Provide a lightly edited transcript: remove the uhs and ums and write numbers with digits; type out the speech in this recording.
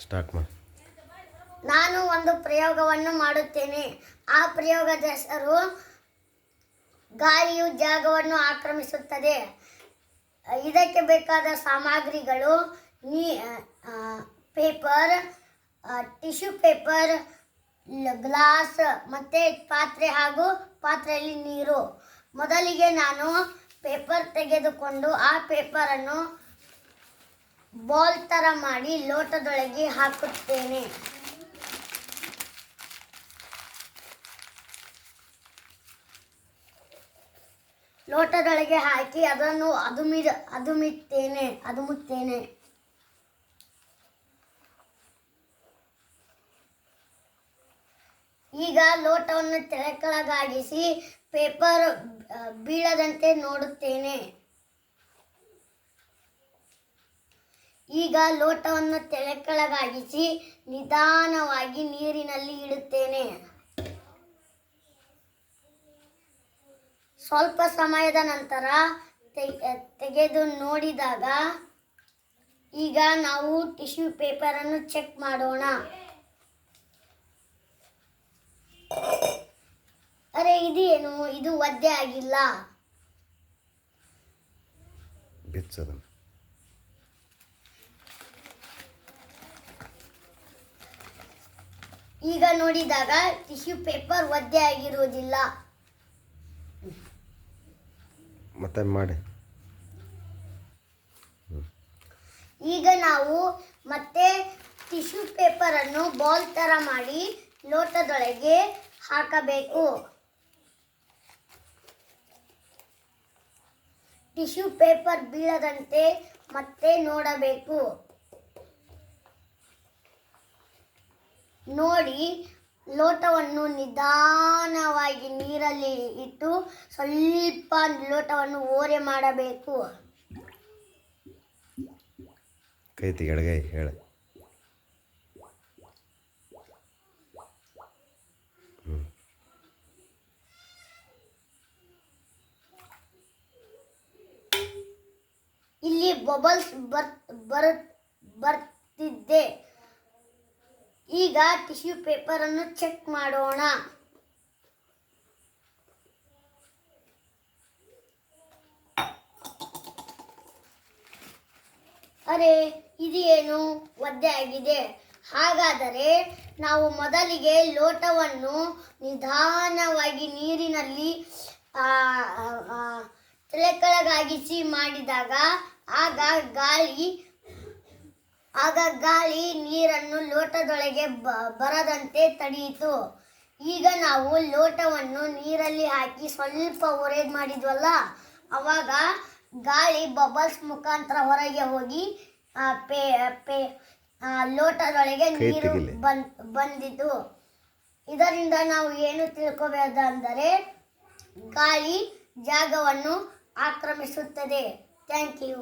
Start ಮಾಡಿ. ನಾನು ಒಂದು ಪ್ರಯೋಗವನ್ನು ಮಾಡುತ್ತೇನೆ. ಆ ಪ್ರಯೋಗದ ಹೆಸರು ಗಾಳಿಯು ಜಾಗವನ್ನು ಆಕ್ರಮಿಸುತ್ತದೆ. ಇದಕ್ಕೆ ಬೇಕಾದ ಸಾಮಗ್ರಿಗಳು ಪೇಪರ್, ಟಿಶ್ಯೂ ಪೇಪರ್, ಗ್ಲಾಸ್ ಮತ್ತು ಪಾತ್ರೆ ಹಾಗೂ ಪಾತ್ರೆಯಲ್ಲಿ ನೀರು. ಮೊದಲಿಗೆ ನಾನು ಪೇಪರ್ ತೆಗೆದುಕೊಂಡು ಆ ಪೇಪರನ್ನು ಬಾಲ್ ಥರ ಮಾಡಿ ಲೋಟದೊಳಗೆ ಹಾಕುತ್ತೇನೆ. ಲೋಟದೊಳಗೆ ಹಾಕಿ ಅದನ್ನು ಅದುಮುತ್ತೇನೆ. ಈಗ ಲೋಟವನ್ನು ಕೆಳಗಾಗಿಸಿ ಪೇಪರ್ ಬೀಳದಂತೆ ನೋಡುತ್ತೇನೆ. ಈಗ ಲೋಟವನ್ನು ಕೆಳಗಾಗಿಸಿ ನಿಧಾನವಾಗಿ ನೀರಿನಲ್ಲಿ ಇಡುತ್ತೇನೆ. ಸ್ವಲ್ಪ ಸಮಯದ ನಂತರ ತೆಗೆದು ನೋಡಿದಾಗ ಈಗ ನಾವು ಟಿಶ್ಯೂ ಪೇಪರನ್ನು ಚೆಕ್ ಮಾಡೋಣ. ಅರೆ ಇದೇನು, ಇದು ಒದ್ದೆ ಆಗಿಲ್ಲ. ಈಗ ನೋಡಿದಾಗ ಟಿಶ್ಯೂ ಪೇಪರ್ ಒದ್ದೆ ಆಗಿರುವುದಿಲ್ಲ. ಮತ್ತೆ ಮಾಡಿ. ಈಗ ನಾವು ಮತ್ತೆ ಟಿಶ್ಯೂ ಪೇಪರನ್ನು ಬಾಲ್ ಥರ ಮಾಡಿ ಲೋಟದೊಳಗೆ ಹಾಕಬೇಕು. ಟಿಶ್ಯೂ ಪೇಪರ್ ಬೀಳದಂತೆ ಮತ್ತೆ ನೋಡಬೇಕು. ನೋಡಿ, ಲೋಟವನ್ನು ನಿಧಾನವಾಗಿ ನೀರಲ್ಲಿ ಇಟ್ಟು ಸ್ವಲ್ಪ ಲೋಟವನ್ನು ಓರೆ ಮಾಡಬೇಕು. ಕೈ ತೆಗೆಡಗೈ ಹೇಳ. ಇಲ್ಲಿ ಬಬಲ್ಸ್ ಬರ್ತಿದ್ದೆ. ಈಗ ಟಿಶ್ಯೂ ಪೇಪರನ್ನು ಚೆಕ್ ಮಾಡೋಣ. ಅರೆ ಇದೇನು, ಒದ್ದೆ ಆಗಿದೆ. ಹಾಗಾದರೆ ನಾವು ಮೊದಲಿಗೆ ಲೋಟವನ್ನು ನಿಧಾನವಾಗಿ ನೀರಿನಲ್ಲಿ ಕೆಳಗಾಗಿಸಿ ಮಾಡಿದಾಗ ಆಗ ಗಾಳಿ ನೀರನ್ನು ಲೋಟದೊಳಗೆ ಬರದಂತೆ ತಡೆಯಿತು. ಈಗ ನಾವು ಲೋಟವನ್ನು ನೀರಲ್ಲಿ ಹಾಕಿ ಸ್ವಲ್ಪ ಒರೆದು ಮಾಡಿದ್ವಲ್ಲ, ಆವಾಗ ಗಾಳಿ ಬಬಲ್ಸ್ ಮುಖಾಂತರ ಹೊರಗೆ ಹೋಗಿ ಲೋಟದೊಳಗೆ ನೀರು ಬಂದಿತು. ಇದರಿಂದ ನಾವು ಏನು ತಿಳ್ಕೋಬೇಕಂದರೆ ಗಾಳಿ ಜಾಗವನ್ನು ಆಕ್ರಮಿಸುತ್ತದೆ. Thank you.